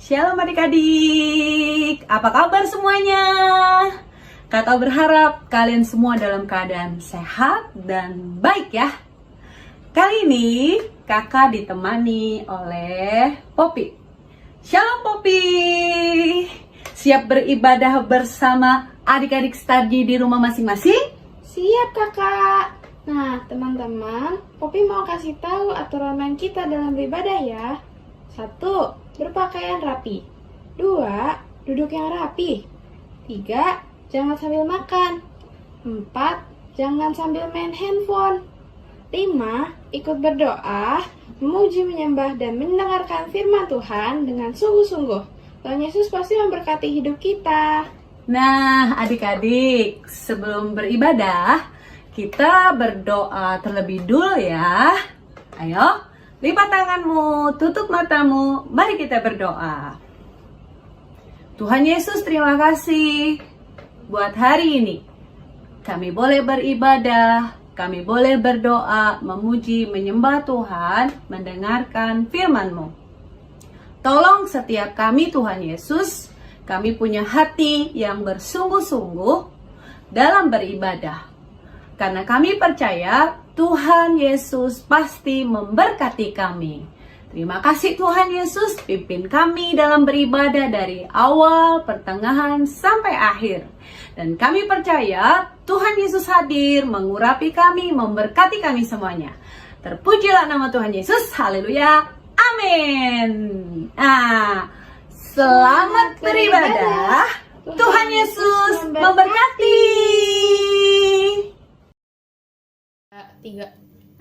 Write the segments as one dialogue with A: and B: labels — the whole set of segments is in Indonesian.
A: Shalom adik-adik, apa kabar semuanya? Kakak berharap kalian semua dalam keadaan sehat dan baik ya. Kali ini kakak ditemani oleh Poppy. Shalom Poppy, siap beribadah bersama adik-adik Starji di rumah masing-masing?
B: Siap kakak. Nah teman-teman, Poppy mau kasih tahu aturan main kita dalam beribadah ya. 1. Berpakaian rapi. 2. Duduk yang rapi. 3. Jangan sambil makan. 4. Jangan sambil main handphone. 5. Ikut berdoa, memuji, menyembah, dan mendengarkan firman Tuhan dengan sungguh-sungguh. Tuhan Yesus pasti memberkati hidup kita.
A: Nah adik-adik, sebelum beribadah kita berdoa terlebih dulu ya. Ayo, lipat tanganmu, tutup matamu, mari kita berdoa. Tuhan Yesus, terima kasih buat hari ini. Kami boleh beribadah, kami boleh berdoa, memuji, menyembah Tuhan, mendengarkan firman-Mu. Tolong setiap kami Tuhan Yesus, kami punya hati yang bersungguh-sungguh dalam beribadah. Karena kami percaya Tuhan Yesus pasti memberkati kami. Terima kasih Tuhan Yesus, pimpin kami dalam beribadah dari awal, pertengahan, sampai akhir. Dan kami percaya Tuhan Yesus hadir, mengurapi kami, memberkati kami semuanya. Terpujilah nama Tuhan Yesus, haleluya, amin. Nah, selamat beribadah, Tuhan Yesus memberkati.
B: 3.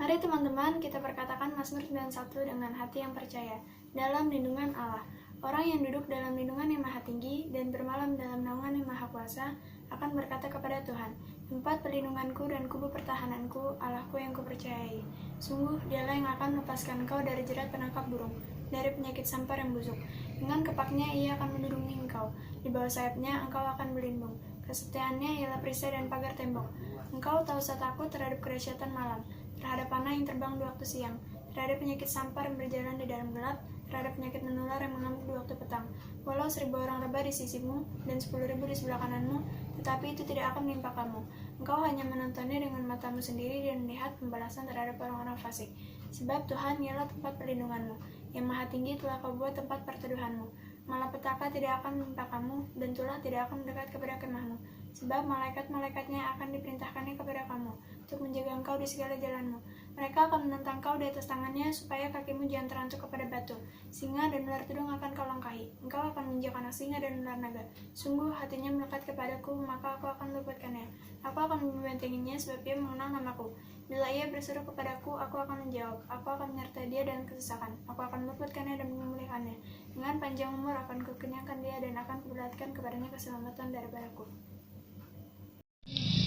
B: Mari teman-teman kita perkatakan Mazmur 91 dengan hati yang percaya dalam lindungan Allah. Orang yang duduk dalam lindungan yang maha tinggi dan bermalam dalam naungan yang maha kuasa akan berkata kepada Tuhan, tempat perlindunganku dan kubu pertahananku, Allahku yang kupercayai. Sungguh dialah yang akan melepaskan engkau dari jerat penangkap burung, dari penyakit sampar yang busuk. Dengan kepaknya ia akan melindungi engkau, di bawah sayapnya engkau akan berlindung. Kesetiaannya ialah perisai dan pagar tembok. Engkau tak usah takut terhadap kedahsyatan malam, terhadap panah yang terbang di waktu siang, terhadap penyakit sampar yang berjalan di dalam gelap, terhadap penyakit menular yang mengamuk di waktu petang. Walau 1000 orang rebah di sisimu dan 10.000 di sebelah kananmu, tetapi itu tidak akan menimpa kamu. Engkau hanya menontonnya dengan matamu sendiri dan melihat pembalasan terhadap orang-orang fasik. Sebab Tuhan ialah tempat perlindunganmu, yang maha tinggi telah kau buat tempat perteduhanmu. Malapetaka tidak akan menimpa kamu, dan tulah tidak akan mendekat kepada kemahmu. Sebab malaikat-malaikatnya akan diperintahkannya kepada kamu, untuk menjaga engkau di segala jalanmu. Mereka akan menentang kau di atas tangannya, supaya kakimu jangan terantuk kepada batu. Singa dan ular tudung akan kau langkahi. Engkau akan menginjak anak singa dan ular naga. Sungguh hatinya melekat kepadaku, maka aku akan meluputkannya. Aku akan membentenginya, sebab ia mengenal namaku. Bila ia berseru kepadaku, aku akan menjawab. Aku akan menyertai dia dalam kesesakan. Aku akan meluputkannya dan memulihkannya. Dengan panjang umur akan kukenyangkan dia dan akan kuperlihatkan kepadanya keselamatan daripadaku.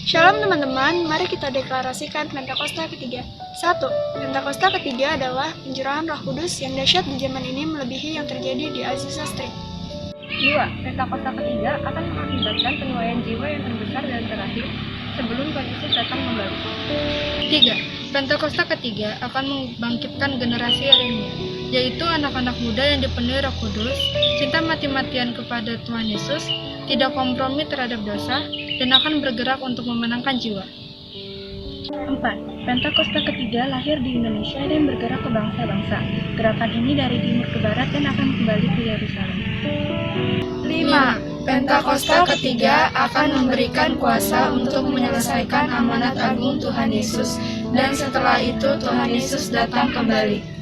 B: Shalom teman-teman, mari kita deklarasikan Pentakosta ketiga. 1. Pentakosta ketiga adalah pencurahan Roh Kudus yang dahsyat di zaman ini melebihi yang terjadi di Aziza Street.
C: 2. Pentakosta ketiga akan mengakibatkan penuaian jiwa yang terbesar dan terakhir sebelum Tuhan Yesus datang kembali.
D: 3. Pentakosta ketiga akan membangkitkan generasi Yeremia, yaitu anak-anak muda yang dipenuhi Roh Kudus, cinta mati-matian kepada Tuhan Yesus, tidak kompromi terhadap dosa, dan akan bergerak untuk memenangkan jiwa.
C: 4. Pentakosta ketiga lahir di Indonesia dan bergerak ke bangsa-bangsa. Gerakan ini dari timur ke barat dan akan kembali ke Yerusalem.
D: 5. Pentakosta ketiga akan memberikan kuasa untuk menyelesaikan amanat agung Tuhan Yesus, dan setelah itu Tuhan Yesus datang kembali.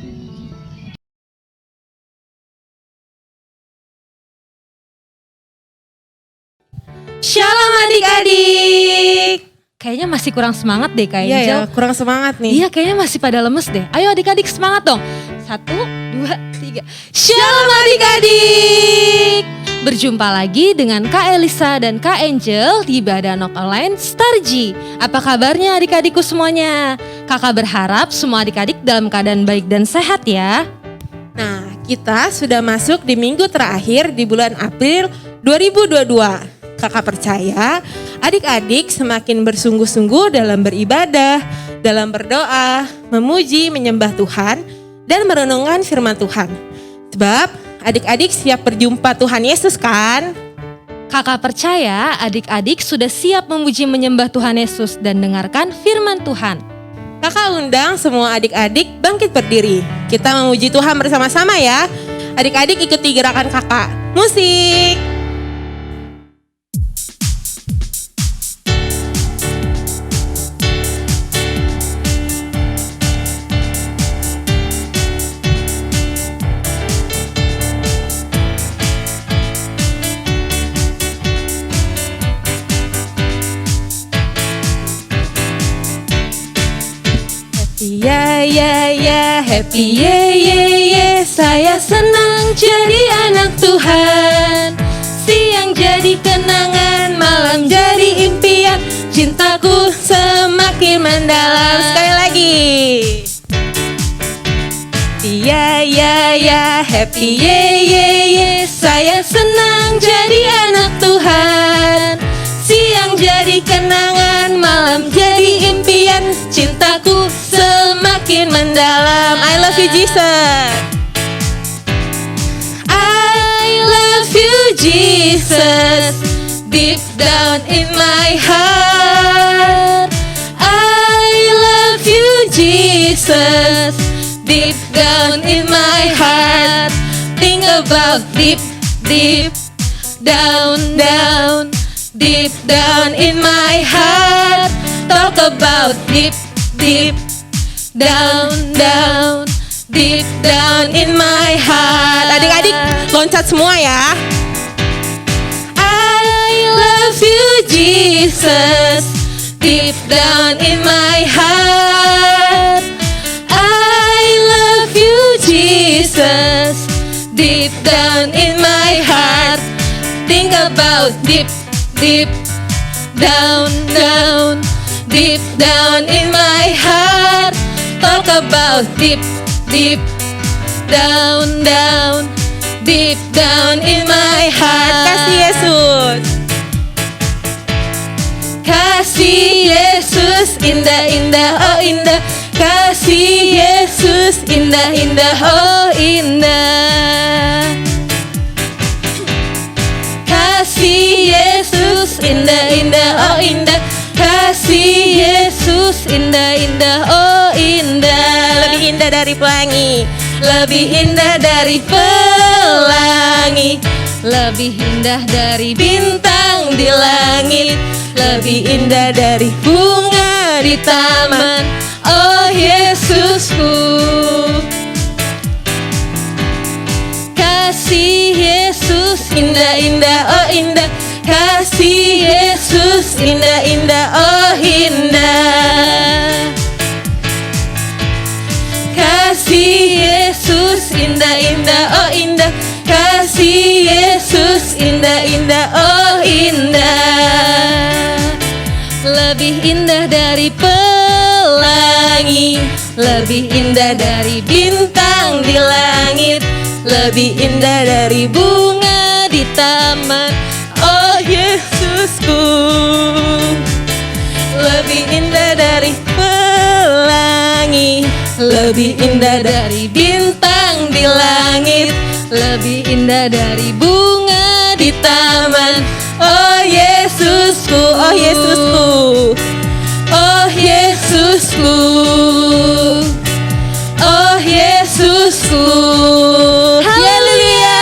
E: Shalom adik-adik. Kayaknya masih kurang semangat deh Kak Angel.
F: Iya ya, kurang semangat nih.
E: Iya kayaknya masih pada lemes deh. Ayo adik-adik semangat dong. 1, 2, 3. Shalom adik-adik. Berjumpa lagi dengan Kak Elisa dan Kak Angel di Badanok Online Starji. Apa kabarnya adik-adikku semuanya? Kakak berharap semua adik-adik dalam keadaan baik dan sehat ya.
F: Nah, kita sudah masuk di minggu terakhir di bulan April 2022. Kakak percaya adik-adik semakin bersungguh-sungguh dalam beribadah, dalam berdoa, memuji, menyembah Tuhan, dan merenungkan firman Tuhan. Sebab adik-adik siap berjumpa Tuhan Yesus kan?
E: Kakak percaya adik-adik sudah siap memuji menyembah Tuhan Yesus dan dengarkan firman Tuhan.
F: Kakak undang semua adik-adik bangkit berdiri. Kita memuji Tuhan bersama-sama ya. Adik-adik ikuti gerakan kakak. Musik.
E: Ya, happy ye, saya senang jadi anak Tuhan. Siang jadi kenangan, malam jadi impian, cintaku semakin mendalam.
F: Sekali lagi.
E: Ya, happy ye, saya senang jadi anak Tuhan. Siang jadi kenangan, malam jadi impian, cintaku semakin mendalam.
F: I love you Jesus.
E: I love you Jesus, deep down in my heart. I love you Jesus, deep down in my heart. Think about deep down, deep down in my heart. Talk about deep down, deep down in my heart.
F: Adik-adik loncat semua ya.
E: I love you Jesus, deep down in my heart. I love you Jesus, deep down in my heart. Think about deep down, deep down in my heart. Talk about deep down, deep down in my heart.
F: Kasih Yesus.
E: Kasih Yesus indah-indah, oh indah. Kasih Yesus indah-indah, oh indah. Kasih Yesus indah-indah, oh indah. Kasih Yesus indah-indah, oh indah.
F: Lebih indah dari pelangi.
E: Lebih indah dari pelangi, lebih indah dari bintang di langit, lebih indah dari bunga di taman, oh Yesusku. Kasih Yesus indah-indah, oh indah. Kasih Yesus indah-indah, oh indah. Kasih Yesus indah-indah, oh indah. Kasih Yesus indah-indah, oh indah. Lebih indah dari pelangi, lebih indah dari bintang di langit, lebih indah dari bunga di taman, oh Yesusku. Lebih indah dari pelangi, lebih indah dari bintang di langit, lebih indah dari bunga di taman, oh Yesusku, oh Yesusku, oh Yesusku, oh Yesusku. Haleluya.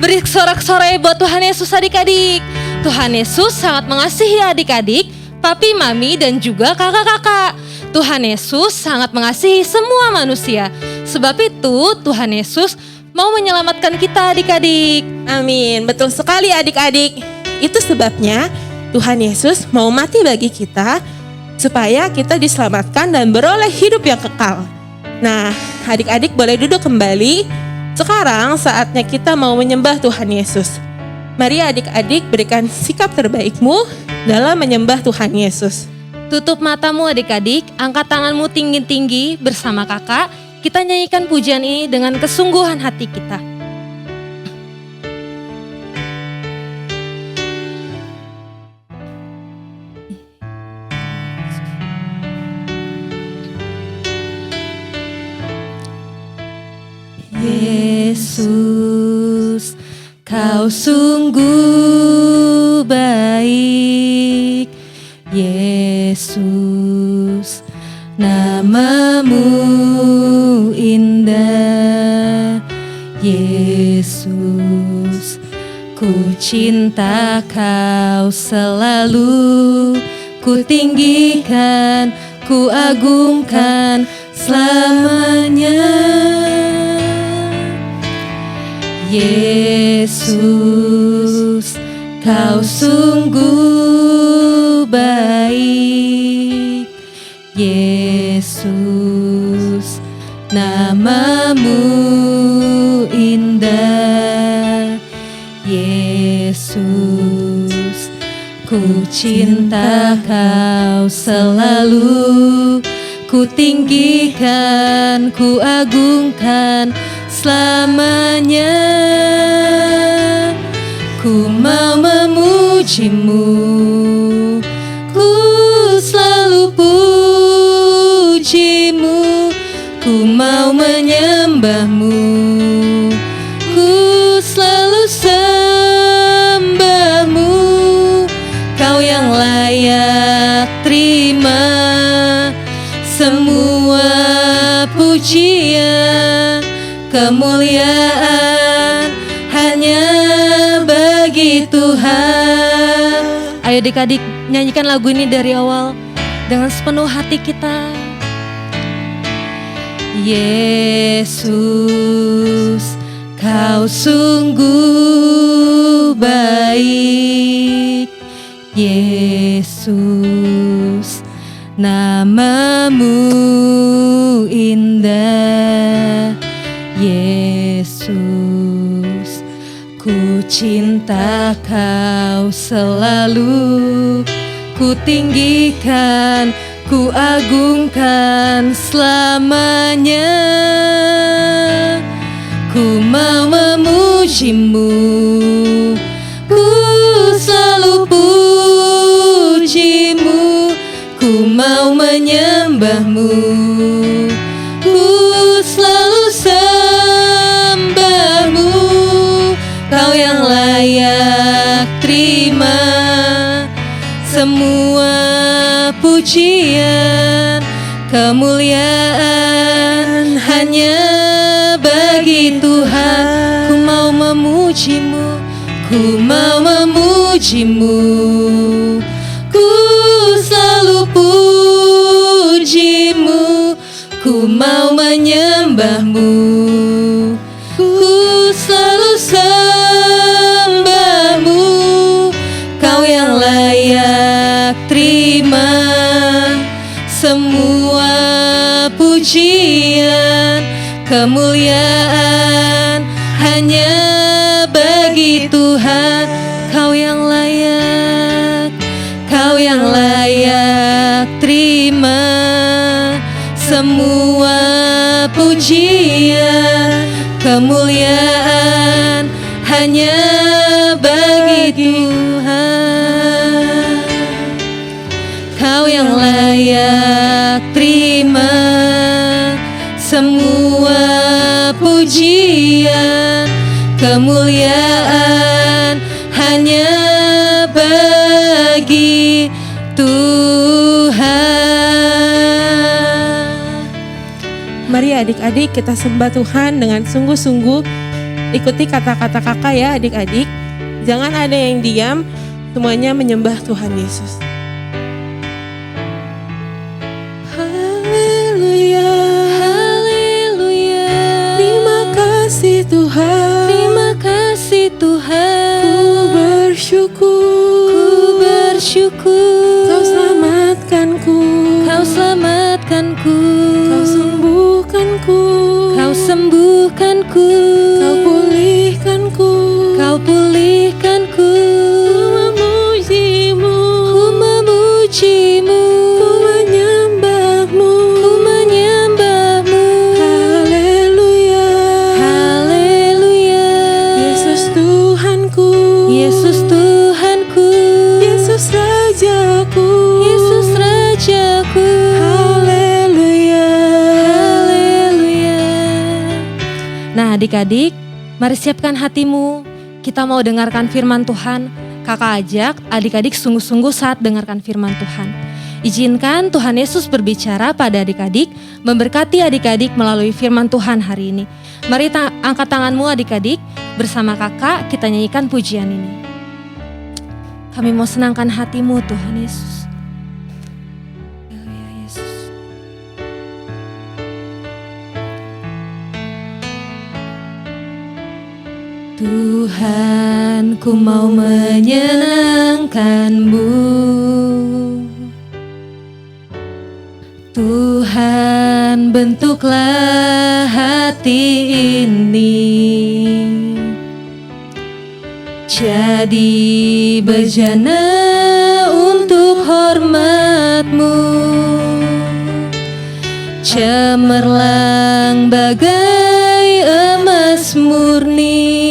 E: Beri sorak-sorai buat Tuhan Yesus adik-adik. Tuhan Yesus sangat mengasihi adik-adik, papi, mami, dan juga kakak-kakak. Tuhan Yesus sangat mengasihi semua manusia. Sebab itu Tuhan Yesus mau menyelamatkan kita adik-adik.
F: Amin, betul sekali adik-adik. Itu sebabnya Tuhan Yesus mau mati bagi kita supaya kita diselamatkan dan beroleh hidup yang kekal. Nah, adik-adik boleh duduk kembali. Sekarang saatnya kita mau menyembah Tuhan Yesus. Mari adik-adik berikan sikap terbaikmu dalam menyembah Tuhan Yesus.
E: Tutup matamu adik-adik, angkat tanganmu tinggi-tinggi bersama kakak. Kita nyanyikan pujian ini dengan kesungguhan hati kita. Yesus, Kau sungguh baik. Yesus, nama-Mu indah. Yesus, ku cinta Kau selalu, ku tinggikan, ku agungkan selamanya. Yesus, Kau sungguh baik. Yesus, nama-Mu indah. Yesus, ku cinta Kau selalu, ku tinggikan, ku agungkan selamanya. Ku mau memuji-Mu, ku selalu puji-Mu, ku mau menyembah-Mu, ku selalu sembah-Mu. Kau yang layak terima semua pujian, kemuliaan hanya bagi Tuhan. Ayo adik-adik nyanyikan lagu ini dari awal dengan sepenuh hati kita. Yesus, Kau sungguh baik. Yesus, nama-Mu indah. Yesus, ku cinta Kau selalu, ku tinggikan, ku agungkan selamanya. Ku mau memuji-Mu, ku selalu puji-Mu, ku mau menyembah-Mu, ku selalu sembah-Mu. Kau yang layak terima semua pujian, kemuliaan hanya bagi Tuhan. Ku mau memuji-Mu, ku mau memuji-Mu, ku selalu puji-Mu, ku mau menyembah-Mu, ku selalu sembah-Mu. Kau yang layak terima semua pujian, kemuliaan hanya bagi Tuhan. Kau yang layak, Kau yang layak terima semua pujian, kemuliaan hanya bagi Tuhan. Kau yang layak terima semua pujian, kemuliaan hanya bagi Tuhan.
F: Mari adik-adik kita sembah Tuhan dengan sungguh-sungguh. Ikuti kata-kata kakak ya adik-adik. Jangan ada yang diam, semuanya menyembah Tuhan Yesus. Haleluya,
E: Haleluya.
F: terima kasih Tuhan.
E: Terima kasih Tuhan.
F: Ku bersyukur,
E: Ku bersyukur.
F: Kau selamatkanku,
E: Kau selamatkanku.
F: Kau sembuhkanku,
E: Kau sembuhkanku.
F: Kau pulihkanku,
E: Kau pulihkanku.
F: Ku memuji-Mu,
E: Ku memuji-Mu,
F: ku menyembah-Mu,
E: ku menyembah-Mu.
F: Haleluya,
E: Haleluya.
F: Yesus Tuhanku,
E: Yesus Tuhanku.
F: Yesus Rajaku,
E: Yesus Rajaku.
F: Haleluya.
E: Haleluya. Nah adik-adik, Mari siapkan hatimu, kita mau dengarkan firman Tuhan. Kakak ajak adik-adik sungguh-sungguh saat dengarkan firman Tuhan. Izinkan Tuhan Yesus berbicara pada adik-adik, memberkati adik-adik melalui firman Tuhan hari ini. Mari angkat tanganmu adik-adik, bersama kakak kita nyanyikan pujian ini. Kami mau senangkan hatimu Tuhan Yesus. Haleluya Yesus. Tuhan, ku mau menyenangkan-Mu. Tuhan, bentuklah hati ini jadi bejana untuk hormat-Mu, cemerlang bagai emas murni.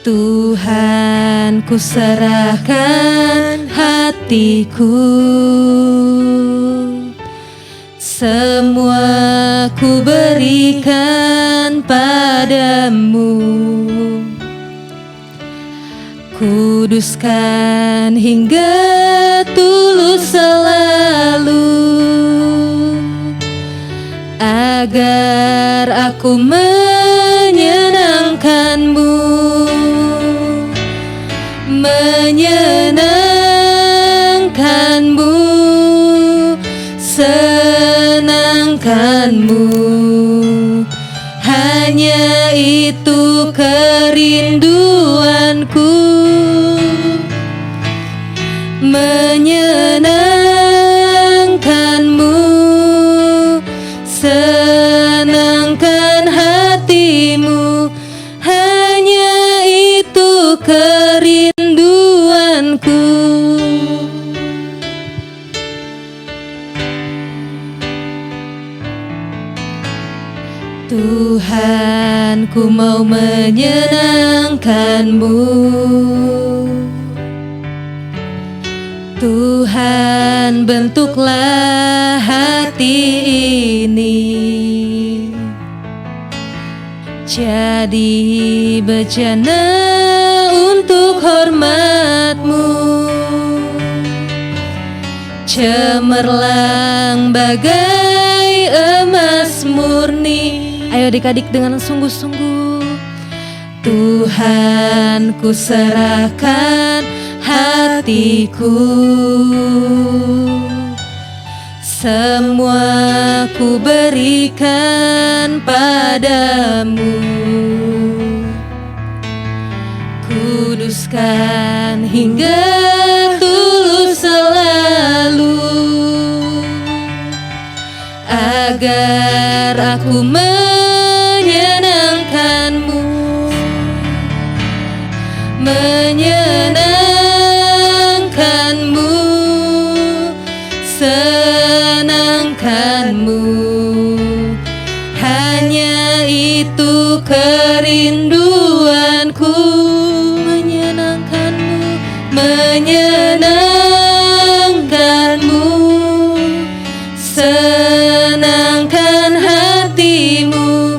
E: Tuhan, ku serahkan hatiku, semua ku berikan padamu. Kuduskan hingga tulus selalu, agar aku menyenangkan-Mu, menyenangkan-Mu, senangkan-Mu. Hanya itu kerinduanku, menyenangkan-Mu, senangkan hatimu. Hanya itu kerinduanku. Tuhan, ku mau menyenangkan-Mu. Tuhan, bentuklah hati ini jadi bejana untuk hormat-Mu, cemerlang bagai emas murni. Ayo adik-adik dengan sungguh-sungguh. Tuhan, ku serahkan hatiku, semua ku berikan padamu. Kuduskan hingga tulus selalu, agar aku menyenangkan-Mu, menyenangkan-Mu, senangkan-Mu. Hanya itu kerinduanku, menyenangkan-Mu, menyenangkan-Mu, senangkan hatimu.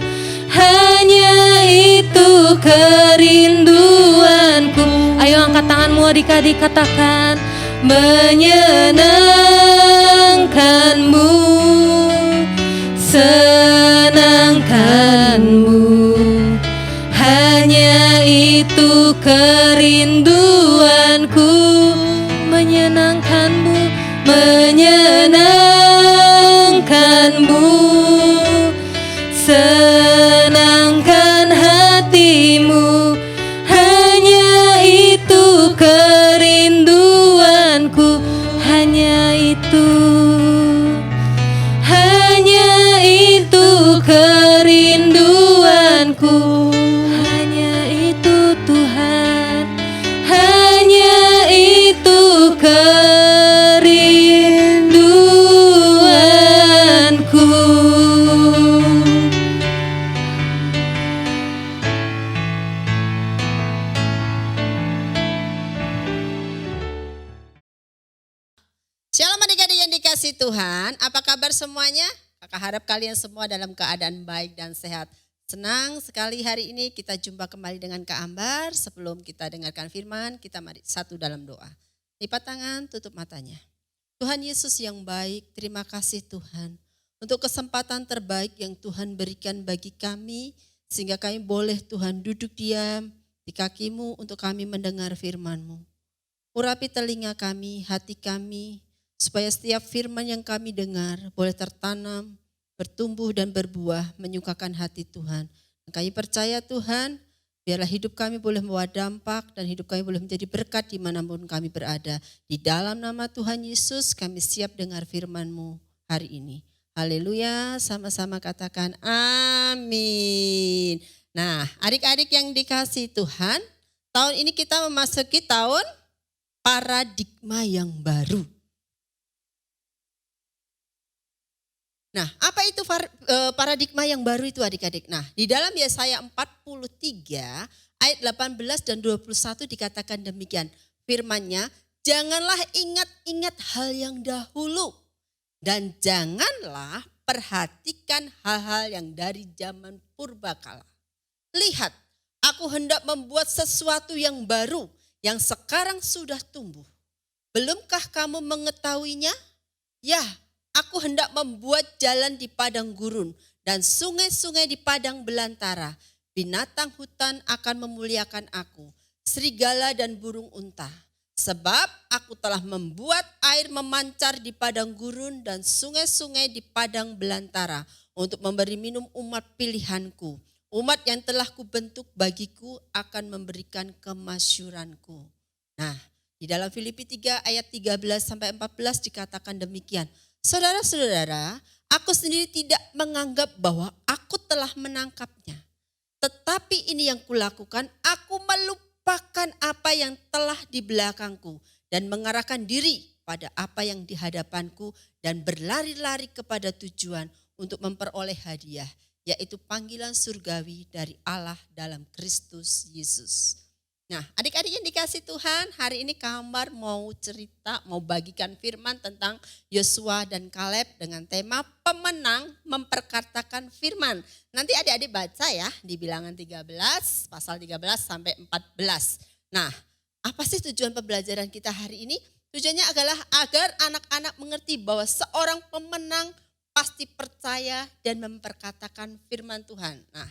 E: Hanya itu kerinduanku. Ayo angkat tanganmu adik-adik, katakan menyenangkan-Mu, senangkan-Mu. Hanya itu kerinduanku, menyenangkan-Mu, menyenangkan-Mu, senangkan hatimu. Hanya itu kerinduanku, hanya itu, hanya itu kerinduanku. Hanya itu Tuhan, hanya itu kerinduanku.
G: Shalom adik-adik yang dikasih Tuhan, apa kabar semuanya? Kakak harap kalian semua dalam keadaan baik dan sehat. Senang sekali hari ini kita jumpa kembali dengan Kak Ambar. Sebelum kita dengarkan firman, kita mari satu dalam doa. Lipat tangan, tutup matanya. Tuhan Yesus yang baik, terima kasih Tuhan. Untuk kesempatan terbaik yang Tuhan berikan bagi kami, sehingga kami boleh Tuhan duduk diam di kaki-Mu untuk kami mendengar firman-Mu. Urapi telinga kami, hati kami, supaya setiap firman yang kami dengar boleh tertanam, bertumbuh dan berbuah, menyukakan hati Tuhan. Dan kami percaya Tuhan, biarlah hidup kami boleh membawa dampak dan hidup kami boleh menjadi berkat dimanapun kami berada. Di dalam nama Tuhan Yesus kami siap dengar firman-Mu hari ini. Haleluya, sama-sama katakan amin. Nah, adik-adik yang dikasihi Tuhan, tahun ini kita memasuki tahun paradigma yang baru. Nah, apa itu paradigma yang baru itu adik-adik? Nah, di dalam Yesaya 43 ayat 18 dan 21 dikatakan demikian. Firman-Nya, janganlah ingat-ingat hal yang dahulu dan janganlah perhatikan hal-hal yang dari zaman purbakala. Lihat, aku hendak membuat sesuatu yang baru yang sekarang sudah tumbuh. Belumkah kamu mengetahuinya? Ya, aku hendak membuat jalan di padang gurun dan sungai-sungai di padang belantara. Binatang hutan akan memuliakan aku, serigala dan burung unta. Sebab aku telah membuat air memancar di padang gurun dan sungai-sungai di padang belantara untuk memberi minum umat pilihanku. Umat yang telah kubentuk bagiku akan memberikan kemasyuranku. Nah, di dalam Filipi 3 ayat 13 sampai 14 dikatakan demikian. Saudara-saudara, aku sendiri tidak menganggap bahwa aku telah menangkapnya. Tetapi ini yang kulakukan, aku melupakan apa yang telah di belakangku dan mengarahkan diri pada apa yang di hadapanku dan berlari-lari kepada tujuan untuk memperoleh hadiah, yaitu panggilan surgawi dari Allah dalam Kristus Yesus. Nah, adik-adik yang dikasih Tuhan, hari ini Kambar mau cerita, mau bagikan firman tentang Yosua dan Kaleb dengan tema pemenang memperkatakan firman. Nanti adik-adik baca ya di Bilangan 13, pasal 13 sampai 14. Nah, apa sih tujuan pembelajaran kita hari ini? Tujuannya adalah agar anak-anak mengerti bahwa seorang pemenang pasti percaya dan memperkatakan firman Tuhan. Nah,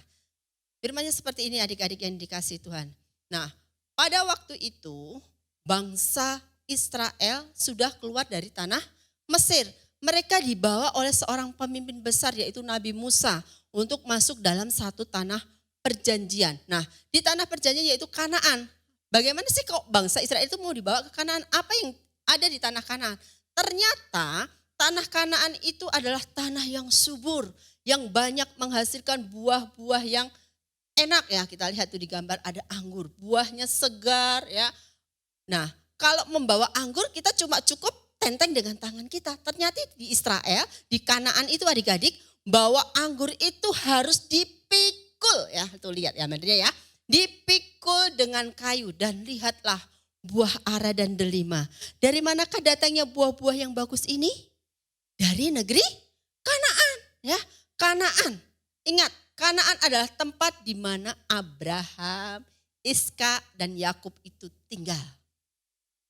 G: firmannya seperti ini adik-adik yang dikasih Tuhan. Nah, pada waktu itu bangsa Israel sudah keluar dari tanah Mesir. Mereka dibawa oleh seorang pemimpin besar yaitu Nabi Musa untuk masuk dalam satu tanah perjanjian. Nah, di tanah perjanjian yaitu Kanaan. Bagaimana sih kok bangsa Israel itu mau dibawa ke Kanaan? Apa yang ada di tanah Kanaan? Ternyata tanah Kanaan itu adalah tanah yang subur, yang banyak menghasilkan buah-buah yang enak ya. Kita lihat tuh di gambar ada anggur, buahnya segar ya. Nah, kalau membawa anggur kita cuma cukup tenteng dengan tangan kita. Ternyata di Israel, di Kanaan itu adik-adik, bawa anggur itu harus dipikul ya. Tuh lihat ya materinya ya. Dipikul dengan kayu dan lihatlah buah ara dan delima. Dari manakah datangnya buah-buah yang bagus ini? Dari negeri Kanaan ya. Kanaan. Ingat, Kanaan adalah tempat di mana Abraham, Iska dan Yakub itu tinggal.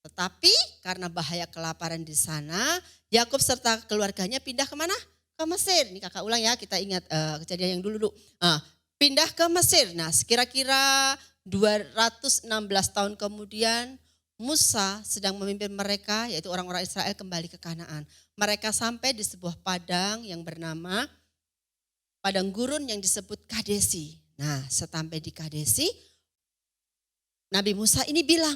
G: Tetapi karena bahaya kelaparan di sana, Yakub serta keluarganya pindah kemana? Ke Mesir. Ini kakak ulang ya, kita ingat kejadian yang dulu. Pindah ke Mesir. Nah, kira-kira 216 tahun kemudian Musa sedang memimpin mereka, yaitu orang-orang Israel kembali ke Kanaan. Mereka sampai di sebuah padang yang bernama padang gurun yang disebut Kadesi. Nah, sesampai di Kadesi, Nabi Musa ini bilang,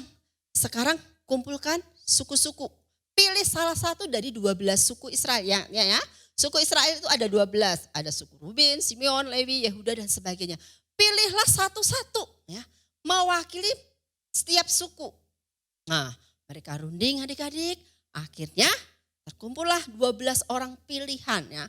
G: sekarang kumpulkan suku-suku. Pilih salah satu dari 12 suku Israel. Ya. Suku Israel itu ada 12. Ada suku Ruben, Simeon, Lewi, Yehuda dan sebagainya. Pilihlah satu-satu ya, mewakili setiap suku. Nah, mereka runding adik-adik. Akhirnya terkumpullah 12 orang pilihan ya.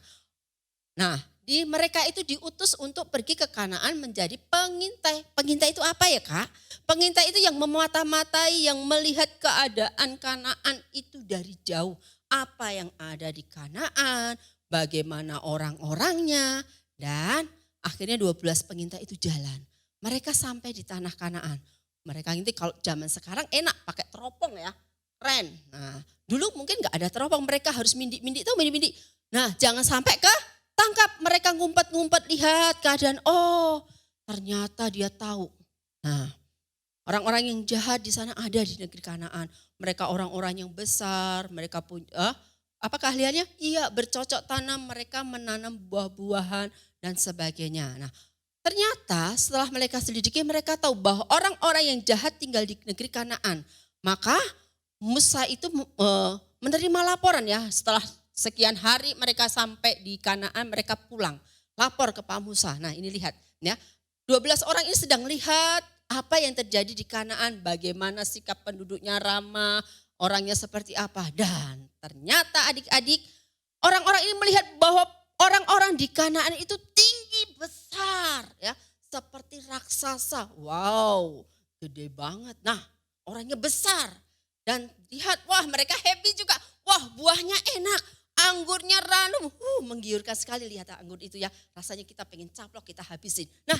G: Nah, mereka itu diutus untuk pergi ke Kanaan menjadi pengintai. Pengintai itu apa ya Kak? Pengintai itu yang memata-matai, yang melihat keadaan Kanaan itu dari jauh. Apa yang ada di Kanaan, bagaimana orang-orangnya, dan akhirnya 12 pengintai itu jalan. Mereka sampai di tanah Kanaan. Mereka ini kalau zaman sekarang enak pakai teropong ya, keren. Nah, dulu mungkin nggak ada teropong, mereka harus mindi-mindi, tahu mindi-mindi. Nah, jangan sampai tangkap, mereka ngumpet-ngumpet lihat keadaan. Oh, ternyata dia tahu. Nah, orang-orang yang jahat di sana ada di negeri Kanaan. Mereka orang-orang yang besar, mereka punya apa keahliannya? Iya, bercocok tanam, mereka menanam buah-buahan dan sebagainya. Nah, ternyata setelah mereka selidiki, mereka tahu bahwa orang-orang yang jahat tinggal di negeri Kanaan. Maka Musa itu menerima laporan ya, setelah sekian hari mereka sampai di Kanaan, mereka pulang. Lapor ke Pak Musa. Nah ini lihat ya, 12 orang ini sedang lihat apa yang terjadi di Kanaan, bagaimana sikap penduduknya ramah, orangnya seperti apa. Dan ternyata adik-adik, orang-orang ini melihat bahwa orang-orang di Kanaan itu tinggi besar ya, seperti raksasa. Wow, gede banget. Nah, orangnya besar. Dan lihat, wah mereka happy juga. Wah, buahnya enak, anggurnya ranum. Menggiurkan sekali lihat anggur itu ya. Rasanya kita pengen caplok, kita habisin. Nah,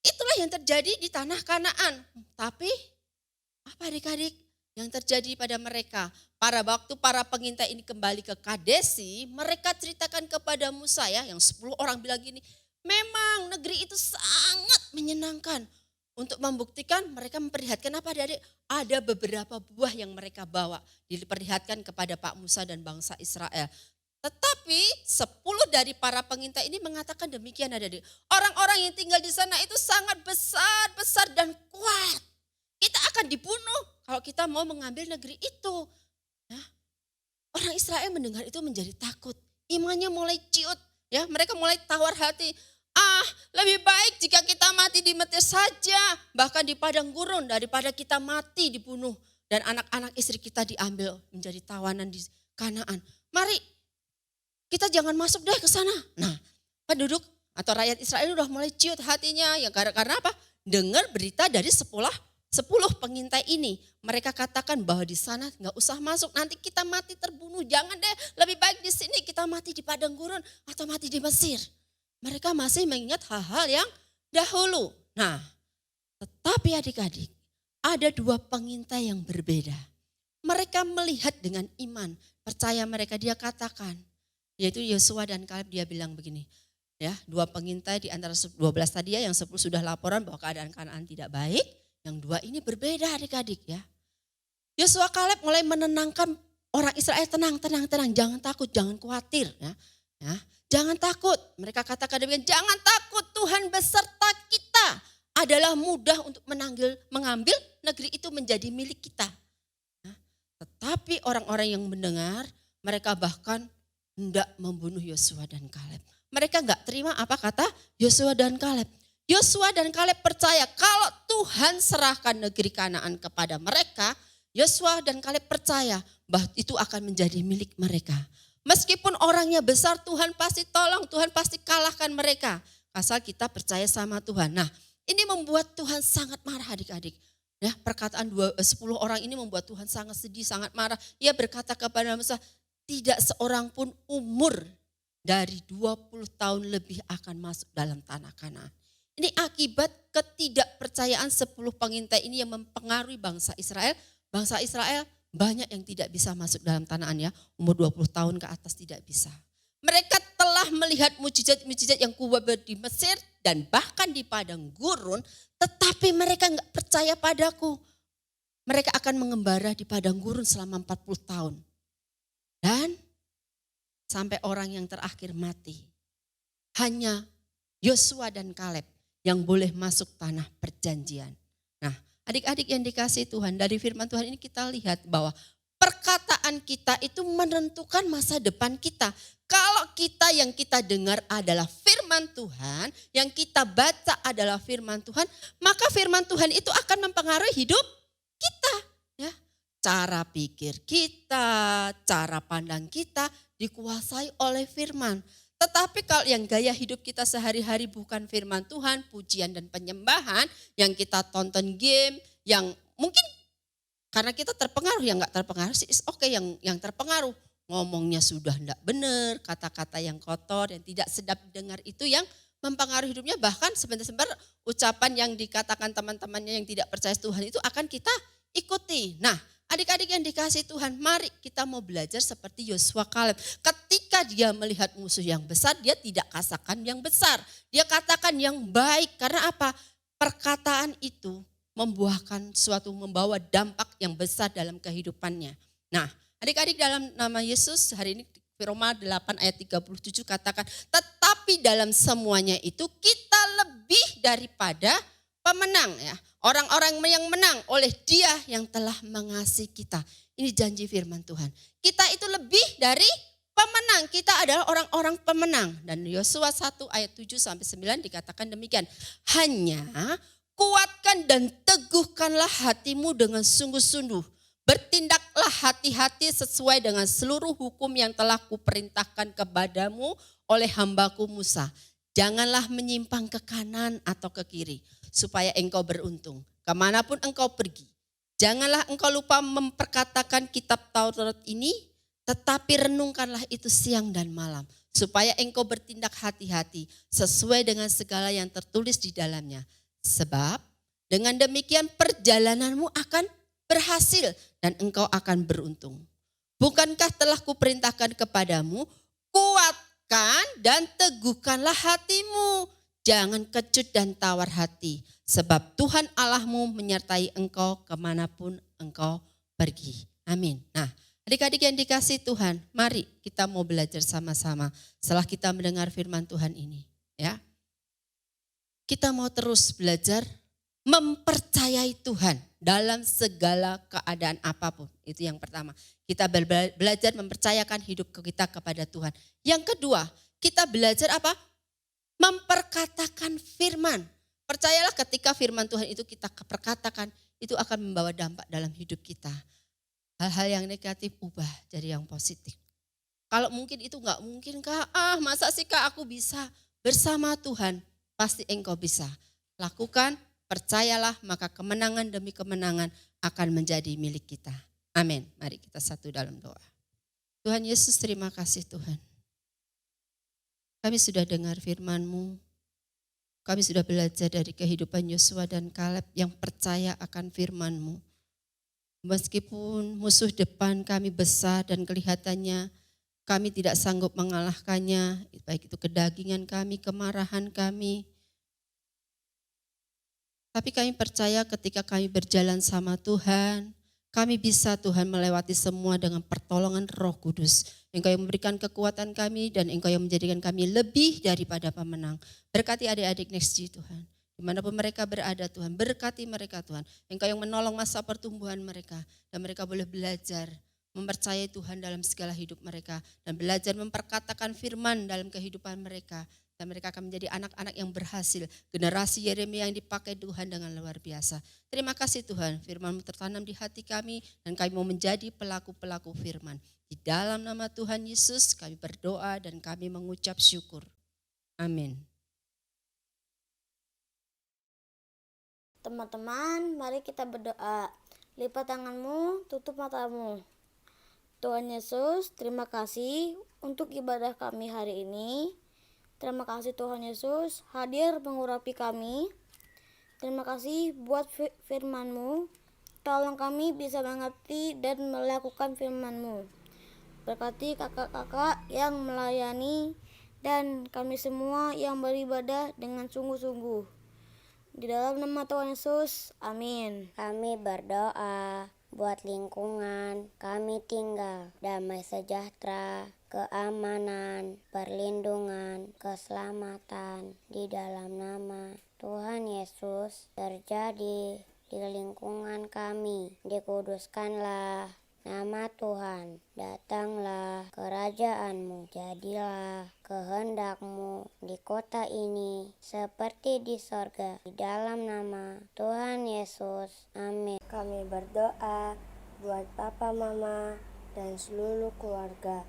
G: itulah yang terjadi di tanah Kanaan. Tapi apa adik-adik yang terjadi pada mereka? Waktu para pengintai ini kembali ke Kadesi, mereka ceritakan kepada Musa ya, yang 10 orang bilang gini, memang negeri itu sangat menyenangkan. Untuk membuktikan mereka memperlihatkan apa adik-adik? Ada beberapa buah yang mereka bawa, diperlihatkan kepada Pak Musa dan bangsa Israel. Tetapi 10 dari para pengintai ini mengatakan demikian adik-adik. Orang-orang yang tinggal di sana itu sangat besar dan kuat. Kita akan dibunuh kalau kita mau mengambil negeri itu. Nah, orang Israel mendengar itu menjadi takut. Imannya mulai ciut. Ya, mereka mulai tawar hati. Lebih baik jika kita mati di Mesir saja. Bahkan di padang gurun daripada kita mati dibunuh. Dan anak-anak istri kita diambil menjadi tawanan di Kanaan. Mari kita jangan masuk deh ke sana. Nah, penduduk atau rakyat Israel udah mulai ciut hatinya. Ya karena apa? Dengar berita dari 10 pengintai ini. Mereka katakan bahwa di sana nggak usah masuk, nanti kita mati terbunuh. Jangan deh, lebih baik di sini kita mati di padang gurun atau mati di Mesir. Mereka masih mengingat hal-hal yang dahulu. Nah, tetapi adik-adik, ada 2 pengintai yang berbeda. Mereka melihat dengan iman, percaya mereka, dia katakan, yaitu Yosua dan Kaleb, dia bilang begini. Ya, 2 pengintai di antara 12 tadi ya, yang 10 sudah laporan bahwa keadaan Kanaan tidak baik. Yang 2 ini berbeda adik-adik ya. Yosua Kaleb mulai menenangkan orang Israel, tenang, jangan takut, jangan khawatir ya. Jangan takut, mereka katakan demikian, jangan takut, Tuhan beserta kita, adalah mudah untuk mengambil negeri itu menjadi milik kita. Tetapi orang-orang yang mendengar, mereka bahkan hendak membunuh Yosua dan Kaleb. Mereka enggak terima apa kata Yosua dan Kaleb. Yosua dan Kaleb percaya kalau Tuhan serahkan negeri Kanaan kepada mereka, Yosua dan Kaleb percaya bahwa itu akan menjadi milik mereka. Meskipun orangnya besar, Tuhan pasti tolong, Tuhan pasti kalahkan mereka. Asal kita percaya sama Tuhan. Nah, ini membuat Tuhan sangat marah adik-adik. Ya, perkataan 10 orang ini membuat Tuhan sangat sedih, sangat marah. Ia berkata kepada Musa, tidak seorang pun umur dari 20 tahun lebih akan masuk dalam tanah Kanaan. Ini akibat ketidakpercayaan 10 pengintai ini yang mempengaruhi bangsa Israel. Bangsa Israel banyak yang tidak bisa masuk dalam Kanaan ya, umur 20 tahun ke atas tidak bisa. Mereka telah melihat mujizat-mujizat yang kuat di Mesir dan bahkan di padang gurun, tetapi mereka enggak percaya padaku. Mereka akan mengembara di padang gurun selama 40 tahun. Dan sampai orang yang terakhir mati. Hanya Yosua dan Kaleb yang boleh masuk tanah perjanjian. Nah, adik-adik yang dikasihi Tuhan, dari firman Tuhan ini kita lihat bahwa perkataan kita itu menentukan masa depan kita. Kalau yang kita dengar adalah firman Tuhan, yang kita baca adalah firman Tuhan, maka firman Tuhan itu akan mempengaruhi hidup kita. Ya, cara pikir kita, cara pandang kita dikuasai oleh firman. Tetapi kalau yang gaya hidup kita sehari-hari bukan firman Tuhan, pujian dan penyembahan, yang kita tonton game, yang mungkin karena kita terpengaruh, yang enggak terpengaruh sih oke, yang terpengaruh ngomongnya sudah enggak benar, kata-kata yang kotor, yang tidak sedap dengar itu yang mempengaruhi hidupnya, bahkan sebentar-sebentar ucapan yang dikatakan teman-temannya yang tidak percaya Tuhan itu akan kita ikuti. Nah, adik-adik yang dikasihi Tuhan, mari kita mau belajar seperti Yosua Kaleb. Ketika dia melihat musuh yang besar, dia tidak katakan yang besar. Dia katakan yang baik. Karena apa? Perkataan itu membawa dampak yang besar dalam kehidupannya. Nah, adik-adik, dalam nama Yesus hari ini Roma 8 ayat 37 katakan, tetapi dalam semuanya itu kita lebih daripada pemenang ya. Orang-orang yang menang oleh Dia yang telah mengasihi kita. Ini janji firman Tuhan. Kita itu lebih dari pemenang. Kita adalah orang-orang pemenang. Dan Yosua 1 ayat 7 sampai 9 dikatakan demikian. Hanya kuatkan dan teguhkanlah hatimu dengan sungguh-sungguh. Bertindaklah hati-hati sesuai dengan seluruh hukum yang telah kuperintahkan kepadamu oleh hambaku Musa. Janganlah menyimpang ke kanan atau ke kiri, supaya engkau beruntung kemanapun engkau pergi. Janganlah engkau lupa memperkatakan kitab Taurat ini, tetapi renungkanlah itu siang dan malam, supaya engkau bertindak hati-hati sesuai dengan segala yang tertulis di dalamnya. Sebab dengan demikian perjalananmu akan berhasil dan engkau akan beruntung. Bukankah telah kuperintahkan kepadamu, kuatkan dan teguhkanlah hatimu. Jangan kecut dan tawar hati, sebab Tuhan Allahmu menyertai engkau kemanapun engkau pergi. Amin. Nah, adik-adik yang dikasihi Tuhan, mari kita mau belajar sama-sama setelah kita mendengar firman Tuhan ini. Ya, kita mau terus belajar mempercayai Tuhan dalam segala keadaan apapun. Itu yang pertama. Kita belajar mempercayakan hidup kita kepada Tuhan. Yang kedua, kita belajar apa? Memperkatakan firman. Percayalah ketika firman Tuhan itu kita perkatakan, itu akan membawa dampak dalam hidup kita. Hal-hal yang negatif ubah jadi yang positif. Kalau mungkin itu enggak mungkin Kak, masa sih Kak aku bisa? Bersama Tuhan pasti engkau bisa. Lakukan, percayalah, maka kemenangan demi kemenangan akan menjadi milik kita. Amin. Mari kita satu dalam doa. Tuhan Yesus, terima kasih Tuhan. Kami sudah dengar firman-Mu. Kami sudah belajar dari kehidupan Yosua dan Kaleb yang percaya akan firman-Mu. Meskipun musuh depan kami besar dan kelihatannya kami tidak sanggup mengalahkannya, baik itu kedagingan kami, kemarahan kami. Tapi kami percaya ketika kami berjalan sama Tuhan, kami bisa Tuhan melewati semua dengan pertolongan Roh Kudus. Engkau yang memberikan kekuatan kami dan Engkau yang menjadikan kami lebih daripada pemenang. Berkati adik-adik Next G Tuhan. Dimanapun mereka berada Tuhan, berkati mereka Tuhan. Engkau yang menolong masa pertumbuhan mereka. Dan mereka boleh belajar mempercayai Tuhan dalam segala hidup mereka. Dan belajar memperkatakan firman dalam kehidupan mereka. Dan mereka akan menjadi anak-anak yang berhasil. Generasi Yeremia yang dipakai Tuhan dengan luar biasa. Terima kasih Tuhan, firman-Mu tertanam di hati kami dan kami mau menjadi pelaku-pelaku firman. Di dalam nama Tuhan Yesus kami berdoa dan kami mengucap syukur. Amin.
H: Teman-teman, mari kita berdoa. Lipat tanganmu, tutup matamu. Tuhan Yesus, terima kasih untuk ibadah kami hari ini. Terima kasih Tuhan Yesus hadir mengurapi kami. Terima kasih buat firman-Mu. Tolong kami bisa mengerti dan melakukan firman-Mu. Berkati kakak-kakak yang melayani dan kami semua yang beribadah dengan sungguh-sungguh. Di dalam nama Tuhan Yesus, amin.
I: Kami berdoa buat lingkungan kami tinggal, damai sejahtera, keamanan, perlindungan, keselamatan di dalam nama Tuhan Yesus terjadi di lingkungan kami. Dikuduskanlah nama Tuhan, datanglah kerajaan-Mu, jadilah kehendak-Mu di kota ini seperti di sorga. Di dalam nama Tuhan Yesus, amin. Kami berdoa buat papa, mama, dan seluruh keluarga.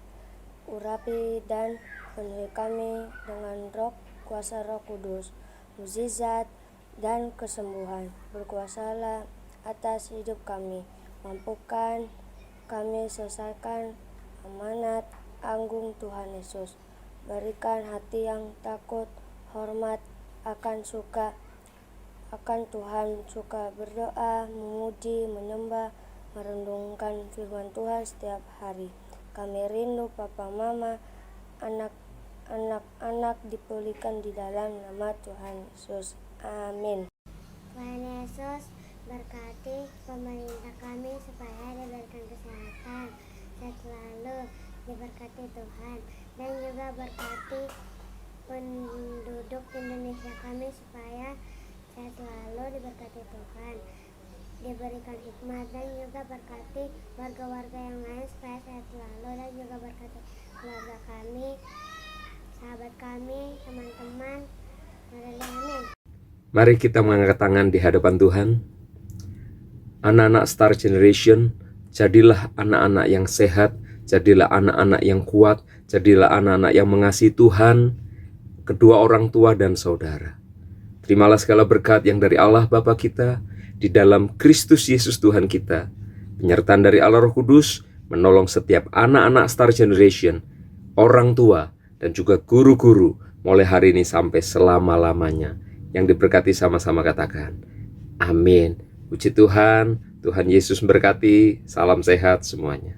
I: Urapi dan penuhi kami dengan roh kuasa Roh Kudus, mukjizat dan kesembuhan. Berkuasalah atas hidup kami. Mampukan kami selesaikan amanat agung Tuhan Yesus. Berikan hati yang takut hormat, akan Tuhan suka berdoa, memuji, menyembah, merenungkan firman Tuhan setiap hari. Kami rindu Papa Mama, anak-anak dipulihkan di dalam nama Tuhan Yesus. Amin.
J: Tuhan Yesus berkati pemerintah kami supaya diberikan kesehatan, sehat selalu, diberkati Tuhan, dan juga berkati penduduk Indonesia kami supaya sehat selalu, diberkati Tuhan, diberikan hikmat, dan juga berkati warga-warga yang lain supaya sehat selalu, dan juga berkati keluarga kami, sahabat kami, teman-teman. Amin.
K: Mari kita mengangkat tangan di hadapan Tuhan. Anak-anak Star Generation, jadilah anak-anak yang sehat, jadilah anak-anak yang kuat, jadilah anak-anak yang mengasihi Tuhan, kedua orang tua dan saudara. Terimalah segala berkat yang dari Allah Bapa kita, di dalam Kristus Yesus Tuhan kita. Penyertaan dari Allah Roh Kudus menolong setiap anak-anak Star Generation, orang tua, dan juga guru-guru mulai hari ini sampai selama-lamanya. Yang diberkati sama-sama katakan, amin. Puji Tuhan, Tuhan Yesus memberkati, salam sehat semuanya.